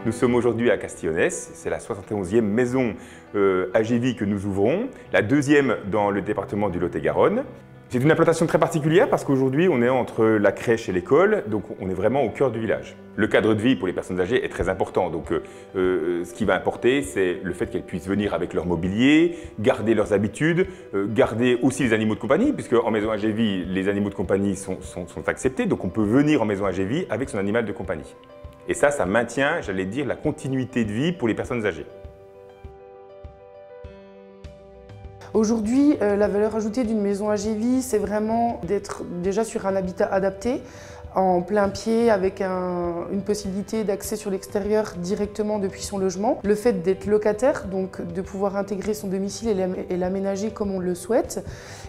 Nous sommes aujourd'hui à Castillonnès, c'est la 71e maison AGV que nous ouvrons, la deuxième dans le département du Lot-et-Garonne. C'est une implantation très particulière parce qu'aujourd'hui on est entre la crèche et l'école, donc on est vraiment au cœur du village. Le cadre de vie pour les personnes âgées est très important, donc ce qui va importer c'est le fait qu'elles puissent venir avec leur mobilier, garder leurs habitudes, garder aussi les animaux de compagnie, puisque en maison AGV les animaux de compagnie sont acceptés, donc on peut venir en maison AGV avec son animal de compagnie. Et ça maintient, j'allais dire, la continuité de vie pour les personnes âgées. Aujourd'hui, la valeur ajoutée d'une maison AGV, c'est vraiment d'être déjà sur un habitat adapté, en plein pied, avec une possibilité d'accès sur l'extérieur directement depuis son logement. Le fait d'être locataire, donc de pouvoir intégrer son domicile et l'aménager comme on le souhaite,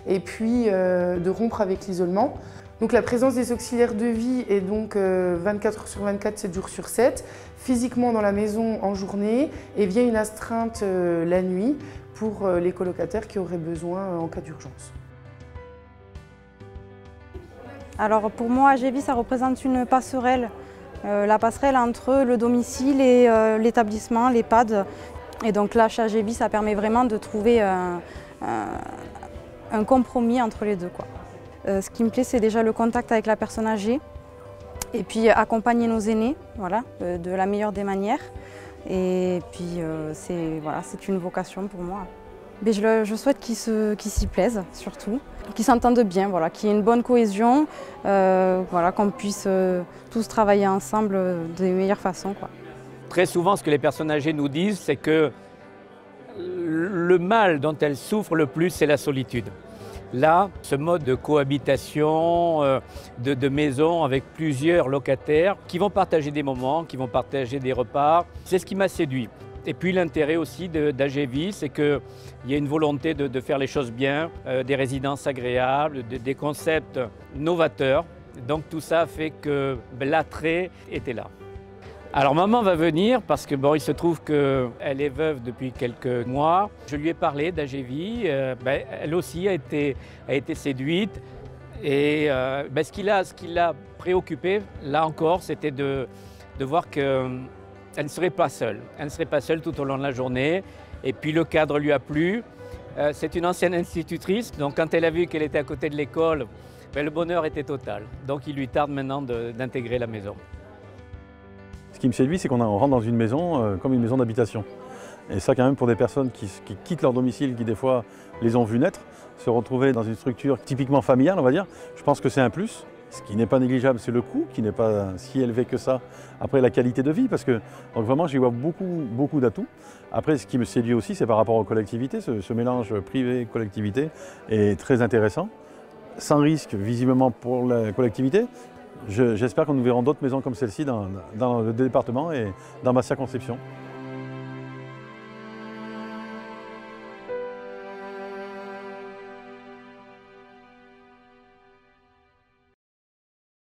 et puis de rompre avec l'isolement. Donc la présence des auxiliaires de vie est donc 24 heures sur 24, 7 jours sur 7, physiquement dans la maison en journée et via une astreinte la nuit pour les colocataires qui auraient besoin en cas d'urgence. Alors pour moi, AGV, ça représente une passerelle, la passerelle entre le domicile et l'établissement, l'EHPAD. Et donc là, chez AGV, ça permet vraiment de trouver un compromis entre les deux, quoi. Ce qui me plaît, c'est déjà le contact avec la personne âgée et puis accompagner nos aînés, voilà, de la meilleure des manières. Et puis c'est une vocation pour moi. Mais je souhaite qu'ils s'y plaisent surtout, qu'ils s'entendent bien, voilà, qu'il y ait une bonne cohésion, voilà, qu'on puisse tous travailler ensemble de meilleure façon, quoi. Très souvent, ce que les personnes âgées nous disent, c'est que le mal dont elles souffrent le plus, c'est la solitude. Là, ce mode de cohabitation, de maison avec plusieurs locataires qui vont partager des moments, qui vont partager des repas, c'est ce qui m'a séduit. Et puis l'intérêt aussi d'AGV, c'est qu'il y a une volonté de faire les choses bien, des résidences agréables, des concepts novateurs. Donc tout ça fait que l'attrait était là. Alors maman va venir parce que bon, il se trouve qu'elle est veuve depuis quelques mois. Je lui ai parlé d'AGV, elle aussi a été séduite. Et ce qui l'a préoccupée, là encore, c'était de voir qu'elle ne serait pas seule. Elle ne serait pas seule tout au long de la journée. Et puis le cadre lui a plu. C'est une ancienne institutrice, donc quand elle a vu qu'elle était à côté de l'école, le bonheur était total. Donc il lui tarde maintenant d'intégrer la maison. Ce qui me séduit, c'est qu'on rentre dans une maison comme une maison d'habitation. Et ça, quand même, pour des personnes qui quittent leur domicile, qui des fois les ont vus naître, se retrouver dans une structure typiquement familiale, on va dire, je pense que c'est un plus. Ce qui n'est pas négligeable, c'est le coût, qui n'est pas si élevé que ça. Après, la qualité de vie, parce que donc vraiment, j'y vois beaucoup d'atouts. Après, ce qui me séduit aussi, c'est par rapport aux collectivités. Ce mélange privé-collectivité est très intéressant, sans risque, visiblement, pour la collectivité. J'espère que nous verrons d'autres maisons comme celle-ci dans le département et dans ma circonscription.